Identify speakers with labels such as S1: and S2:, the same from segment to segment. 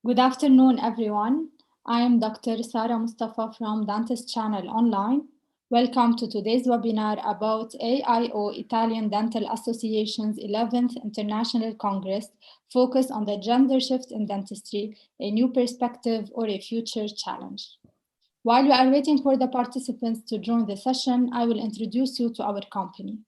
S1: Good afternoon, everyone. I am Dr. Sara Mustafa from DentistChannel.Online. Welcome to today's webinar about AIO Italian Dental Association's 11th International Congress focused on the gender shift in dentistry, a new perspective or a future challenge. While we are waiting for the participants to join the session, I will introduce you to our company.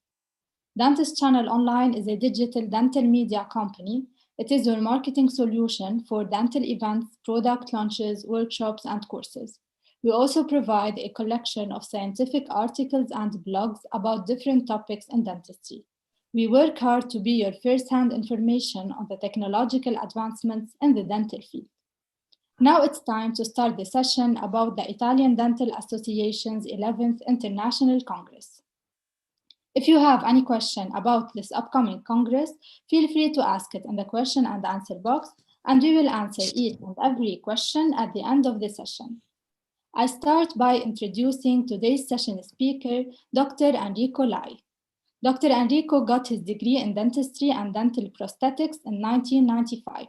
S1: DentistChannel.Online is a digital dental media company. It is your marketing solution for dental events, product launches, workshops, and courses. We also provide a collection of scientific articles and blogs about different topics in dentistry. We work hard to be your first-hand information on the technological advancements in the dental field. Now it's time to start the session about the Italian Dental Association's 11th International Congress. If you have any question about this upcoming Congress, feel free to ask it in the question and answer box, and we will answer each and every question at the end of the session. I start by introducing today's session speaker, Dr. Enrico Lai. Dr. Enrico got his degree in dentistry and dental prosthetics in 1995.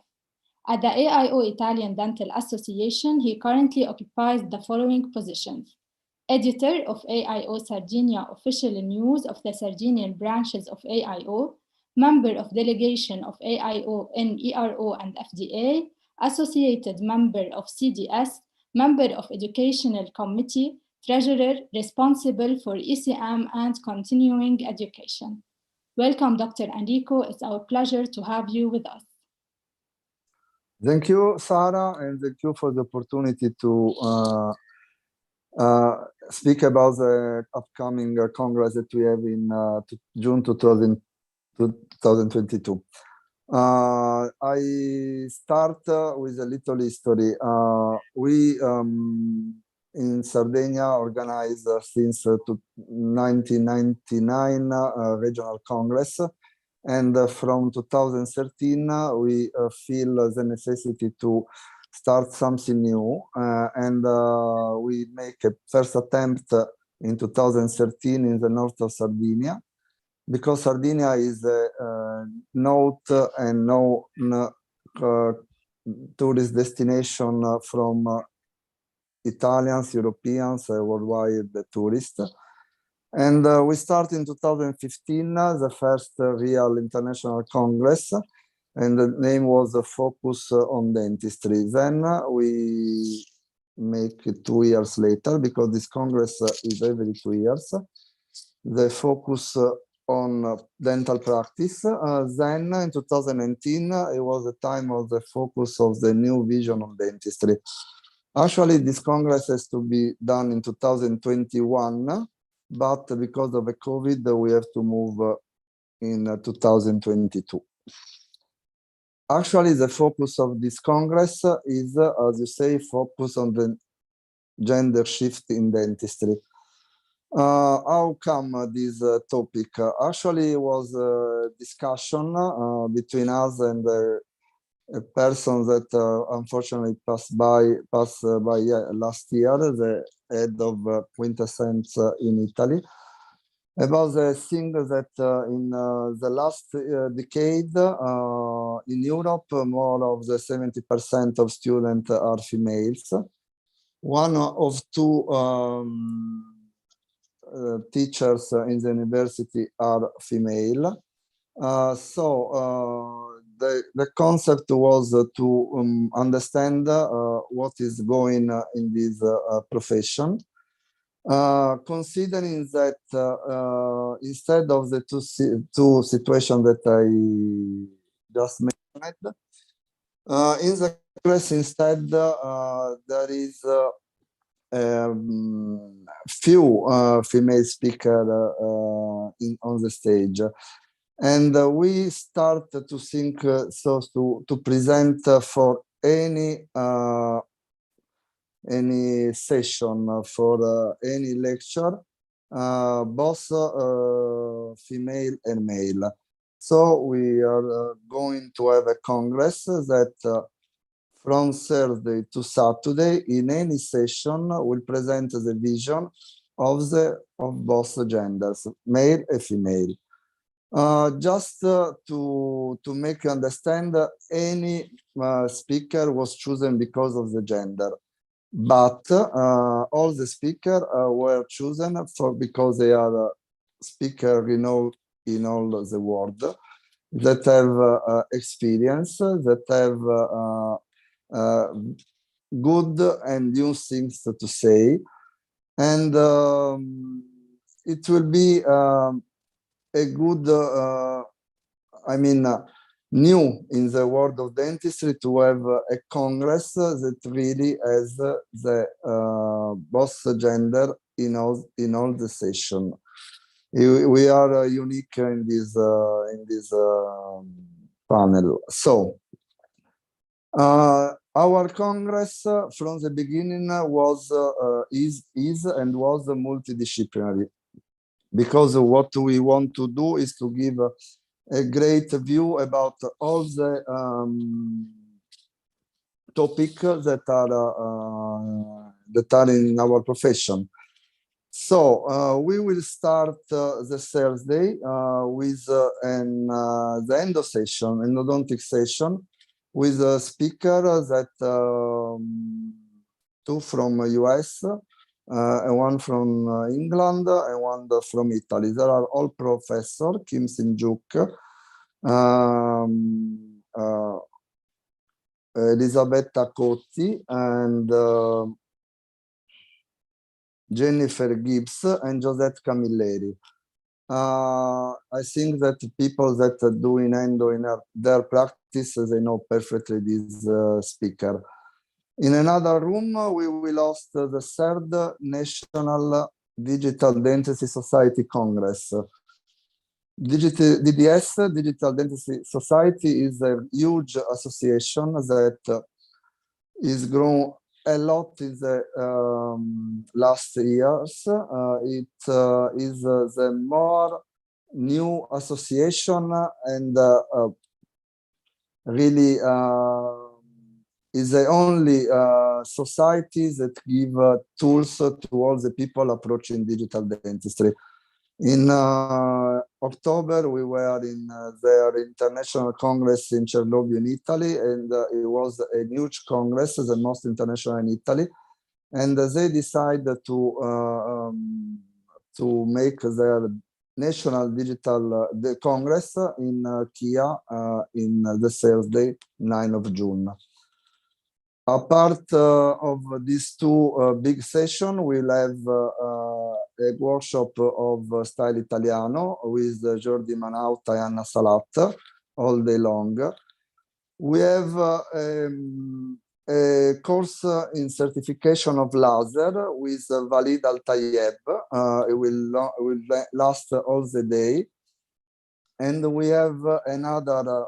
S1: At the AIO Italian Dental Association, he currently occupies the following positions: editor of AIO Sardinia official news of the Sardinian branches of AIO, member of delegation of AIO in ERO and FDA, associated member of CDS, member of educational committee, treasurer responsible for ECM and continuing education. Welcome, Dr. Enrico. It's our pleasure to have you with us.
S2: Thank you, Sarah, and thank you for the opportunity to speak about the upcoming Congress that we have in June 2022. I start with a little history. We in Sardinia organized since 1999 regional Congress, and from 2013 we feel the necessity to start something new, and we make a first attempt in 2013 in the north of Sardinia, because Sardinia is a known and known tourist destination from Italians, Europeans, worldwide tourists. And we start in 2015, the first real international congress, and the name was Focus on Dentistry. Then we make it 2 years later, because this congress is every 2 years, the Focus on Dental Practice. Then in 2019, it was the time of the Focus of the New Vision on Dentistry. Actually, this congress has to be done in 2021, but because of the COVID, we have to move in 2022. Actually, the focus of this Congress is, as you say, focus on the gender shift in dentistry. How come this topic? Actually, it was a discussion between us and a person that unfortunately passed by last year, the head of Quintessence in Italy, about the thing that in the last decade in Europe, more of the 70% of students are females. One of two teachers in the university are female. The concept was to understand what is going in this profession. Considering that instead of the two situations that I just mentioned, in the class instead there is few female speakers on the stage, and we start to think to present for any session, for any lecture, both female and male. So we are going to have a congress that from Thursday to Saturday, in any session, will present the vision of both genders, male and female. Just to make you understand, any speaker was chosen because of the gender, but all the speakers were chosen because they are speakers renowned in all the world, that have experience, that have good and new things to say, and it will be a good, I mean, new in the world of dentistry to have a congress that really has the both gender in all the session. We are unique in this panel. So our congress from the beginning was is and was multidisciplinary, because what we want to do is to give a great view about all the topics that are in our profession. So we will start the Thursday with the end of session, an endodontic session, with a speaker that two from US, and one from England, and one from Italy. They are all professors: Kim Sin-juk, Elisabetta Cotti, and Jennifer Gibbs, and Josette Camilleri. I think that people that are doing endo in their practice, they know perfectly this speaker. In another room, we will host the third National Digital Dentistry Society Congress. DDS, Digital Dentistry Society, is a huge association that is grown a lot in the last years. It is the more new association, and really is the only society that give tools to all the people approaching digital dentistry. In October, we were in their international congress in Cernobbio in Italy, and it was a huge congress, the most international in Italy. And they decided to make their national digital the congress in Kia in the Thursday, 9th of June. Apart of these two big sessions, we'll have a workshop of Style Italiano with Jordi Manauta and Anna Salat all day long. We have a course in certification of laser with Walid Al-Tayeb. It will last all the day. And we have another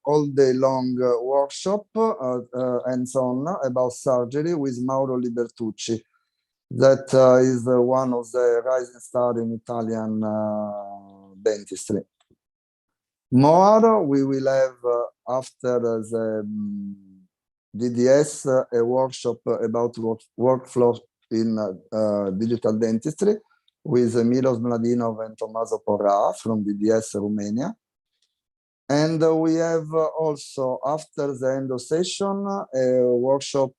S2: all day long workshop and so on about surgery with Mauro Libertucci. That is one of the rising stars in Italian dentistry. More, we will have after the DDS a workshop about workflow in digital dentistry with Milos Mladinov and Tommaso Porra from DDS Romania. And we have also, after the end of session, a workshop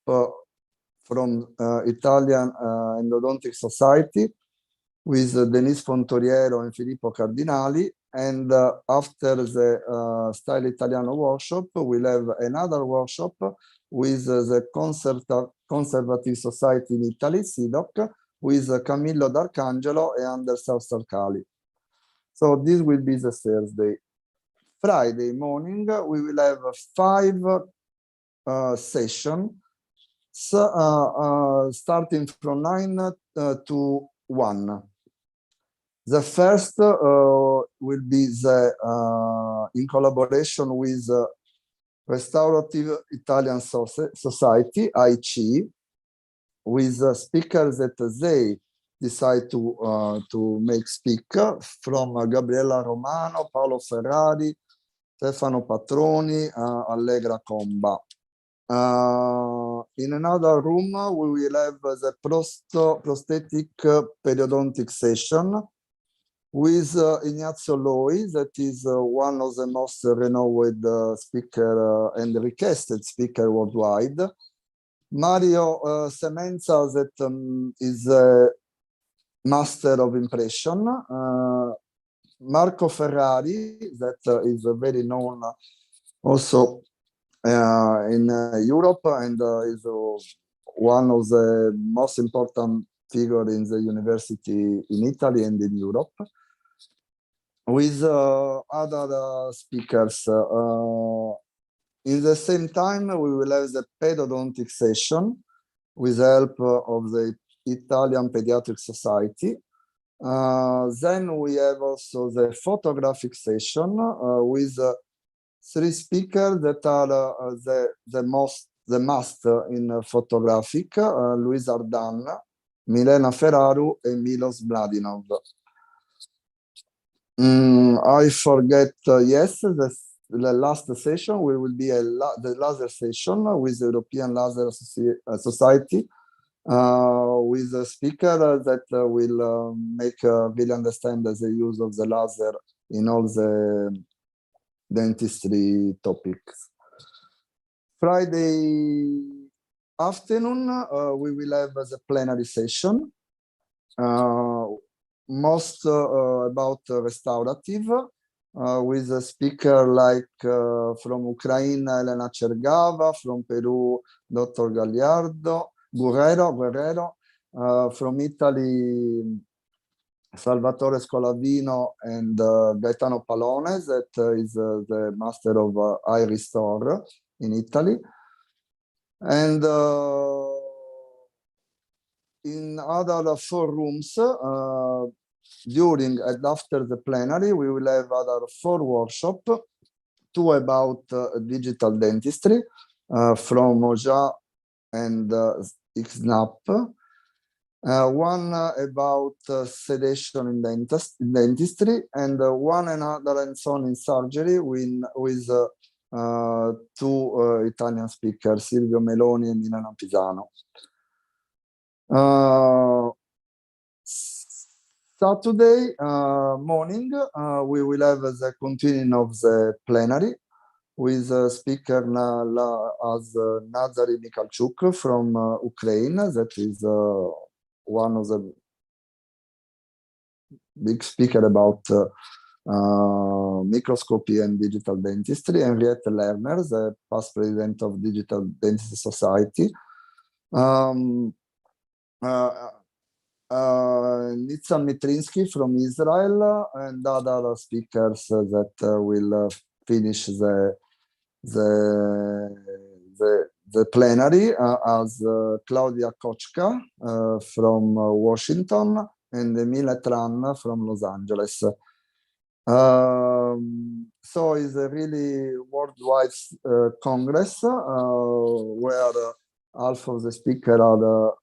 S2: from Italian Endodontic Society with Denise Fontoriero and Filippo Cardinali. And after the Style Italiano workshop, we'll have another workshop with the Conservative Society in Italy, SIDOC, with Camillo D'Arcangelo and Anders Sarcali. So this will be the Thursday. Friday morning, we will have 5 sessions, starting from 9 to 1. The first will be the in collaboration with Restorative Italian Society, IC, with speakers that they decide to make speak, from Gabriella Romano, Paolo Ferrari, Stefano Patroni, Allegra Comba. In another room, we will have the prosthetic periodontic session with Ignazio Loi, that is one of the most renowned speaker and requested speaker worldwide. Mario Semenza, that is a master of impression. Marco Ferrari, that is very known also in Europe and is one of the most important figures in the university in Italy and in Europe. With other speakers. In the same time, we will have the pedodontic session with the help of the Italian Pediatric Society. Then we have also the photographic session with 3 speakers that are the master in photographic, Luis Ardan, Milena Ferraru, and Milos Mladinov. I forget, yes, the last session will be the laser session with the European Laser Society, with a speaker that will make really understand the use of the laser in all the dentistry topics. Friday afternoon, we will have the plenary session. Most about restorative, with a speaker like from Ukraine, Elena Cergava, from Peru, Dr. Guerrero, from Italy, Salvatore Scolavino and Gaetano Palone, that is the master of eye restore in Italy. And in other 4 rooms, during and after the plenary, we will have other 4 workshops, 2 about digital dentistry from Moja and XNAP, 1 about sedation in dentistry, and 1 another hands-on in surgery with 2 Italian speakers, Silvio Meloni and Milena Pisano. Saturday morning, we will have the continuing of the plenary with a speaker as Nazary Mikhalchuk from Ukraine, that is one of the big speaker about microscopy and digital dentistry, Henriette Lerner, the past president of Digital Dentistry Society. Nitsa Mitrinsky from Israel, and other speakers that will finish the plenary as Claudia Kochka from Washington and Emile Tran from Los Angeles. So it's a really worldwide congress where half of the speakers are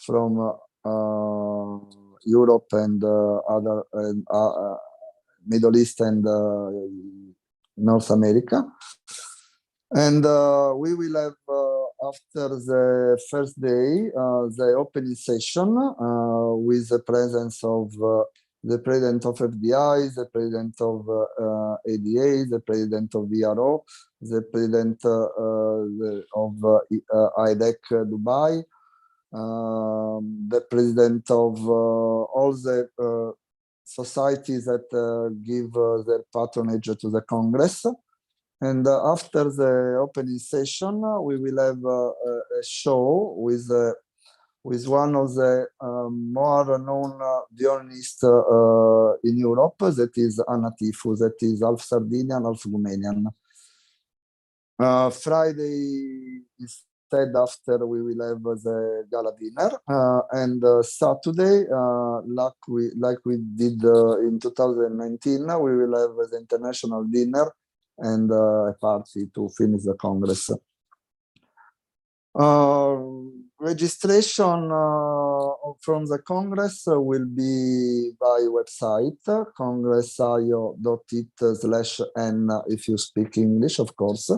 S2: from Europe and other Middle East and North America. And we will have, after the first day, the opening session with the presence of the president of FDI, the president of ADA, the president of VRO, the president of IDEC Dubai, the president of all the societies that give their patronage to the Congress. And after the opening session, we will have a show with one of the more known violinists in Europe, that is Anna Tifu, that is half Sardinian, half Romanian. Friday instead, after, we will have the gala dinner, and Saturday, like we did in 2019, we will have the international dinner and a party to finish the Congress. Registration from the Congress will be by website, congressaio.it/n if you speak English, of course.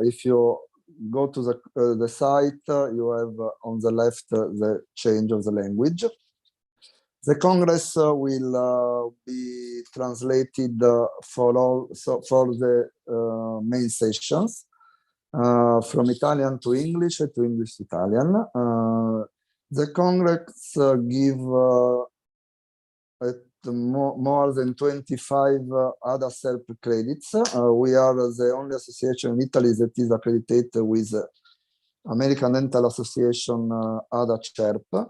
S2: If you go to the site, you have on the left the change of the language. The Congress will be translated for the main sessions from Italian to English to English to Italian. The Congress give more than 25 other self-credits. We are the only association in Italy that is accredited with American Dental Association ADA CHERP.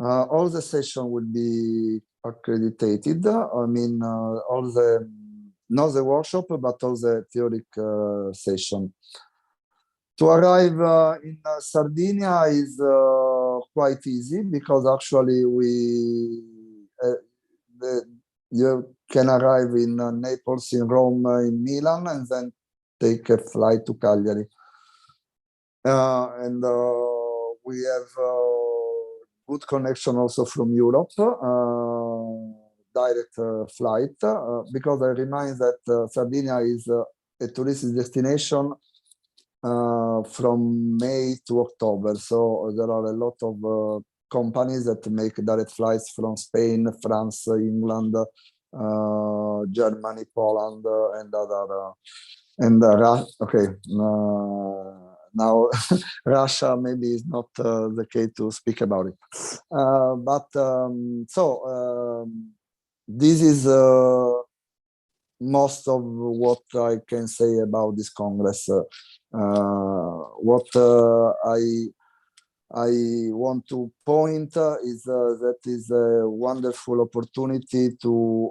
S2: All the session will be accredited. I mean, all the, not the workshop, but all the theoric session. To arrive in Sardinia is quite easy because actually you can arrive in Naples, in Rome, in Milan, and then take a flight to Cagliari. And we have good connection also from Europe, direct flight, because I remind that Sardinia is a touristic destination from May to October. So there are a lot of companies that make direct flights from Spain, France, England, Germany, Poland, and other. Okay, now Russia maybe is not the case to speak about it. This is most of what I can say about this Congress. What I want to point is that is a wonderful opportunity to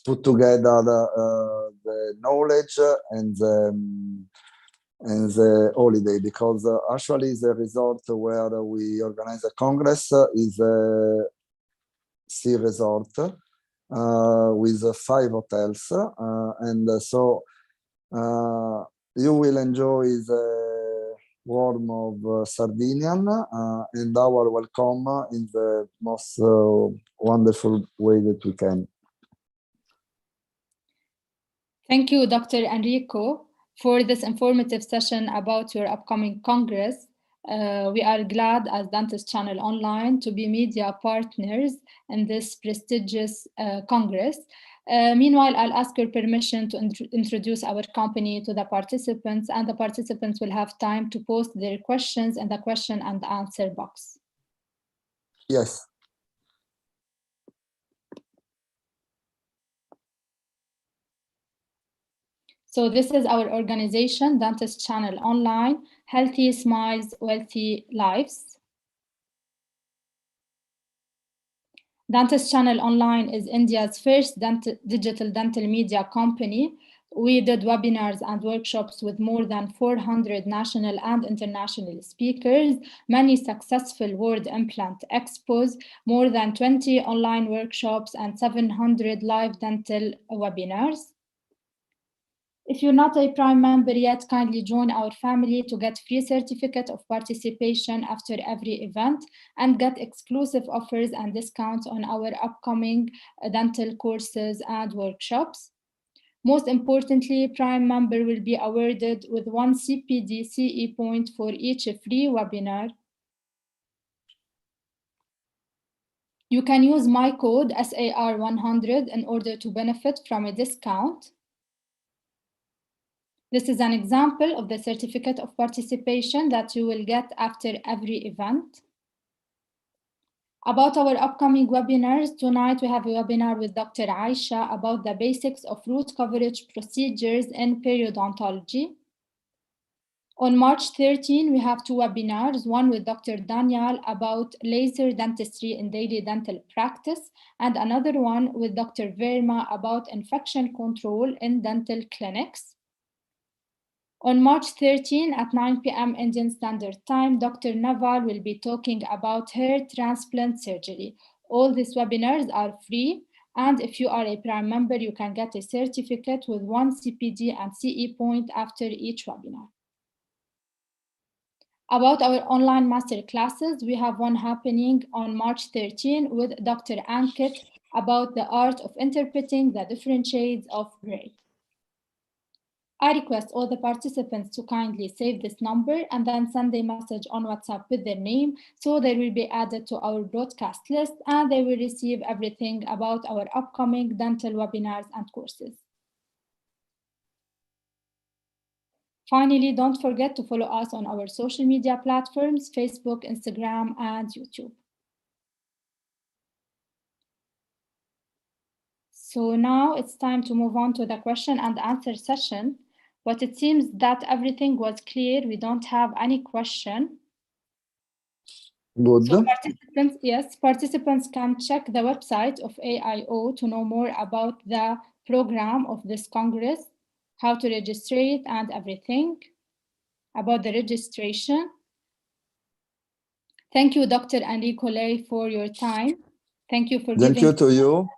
S2: put together the knowledge and the holiday, because actually the resort where we organize a Congress is a sea resort with 5 hotels, and so you will enjoy the warmth of Sardinian and our welcome in the most wonderful way that we can.
S1: Thank you, Dr. Enrico, for this informative session about your upcoming Congress. We are glad as Dentist Channel Online to be media partners in this prestigious Congress. Meanwhile, I'll ask your permission to introduce our company to the participants, and the participants will have time to post their questions in the question and answer box.
S2: Yes.
S1: So this is our organization, Dentist Channel Online, Healthy Smiles, Wealthy Lives. Dentist Channel Online is India's first digital dental media company. We did webinars and workshops with more than 400 national and international speakers, many successful world implant expos, more than 20 online workshops, and 700 live dental webinars. If you're not a Prime member yet, kindly join our family to get free certificate of participation after every event and get exclusive offers and discounts on our upcoming dental courses and workshops. Most importantly, Prime member will be awarded with 1 CPD CE point for each free webinar. You can use my code SAR100 in order to benefit from a discount. This is an example of the certificate of participation that you will get after every event. About our upcoming webinars, tonight we have a webinar with Dr. Aisha about the basics of root coverage procedures in periodontology. On March 13, we have 2 webinars, one with Dr. Daniel about laser dentistry in daily dental practice, and another one with Dr. Verma about infection control in dental clinics. On March 13 at 9 p.m. Indian Standard Time, Dr. Naval will be talking about hair transplant surgery. All these webinars are free, and if you are a Prime member, you can get a certificate with 1 CPD and CE point after each webinar. About our online master classes, we have one happening on March 13 with Dr. Ankit about the art of interpreting the different shades of gray. I request all the participants to kindly save this number and then send a message on WhatsApp with their name, so they will be added to our broadcast list and they will receive everything about our upcoming dental webinars and courses. Finally, don't forget to follow us on our social media platforms, Facebook, Instagram, and YouTube. So now it's time to move on to the question and answer session. But it seems that everything was clear. We don't have any question.
S2: Good.
S1: So participants can check the website of AIO to know more about the program of this Congress, how to register it and everything about the registration. Thank you, Dr. Enrico Lei, for your time. Thank you for
S2: Thank you to you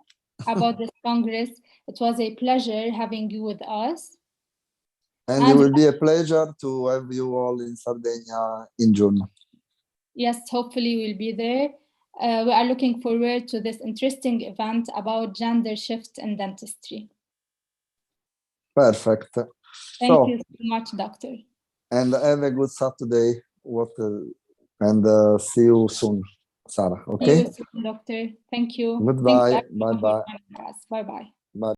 S1: about this Congress. It was a pleasure having you with us.
S2: And it will be a pleasure to have you all in Sardinia in June.
S1: Yes, hopefully we'll be there. We are looking forward to this interesting event about gender shift in dentistry.
S2: Perfect.
S1: Thank you so much, Doctor.
S2: And have a good Saturday. And see you soon, Sarah. Okay?
S1: See you soon, Doctor. Thank you.
S2: Goodbye. Bye-bye.
S1: Bye-bye.
S2: Bye.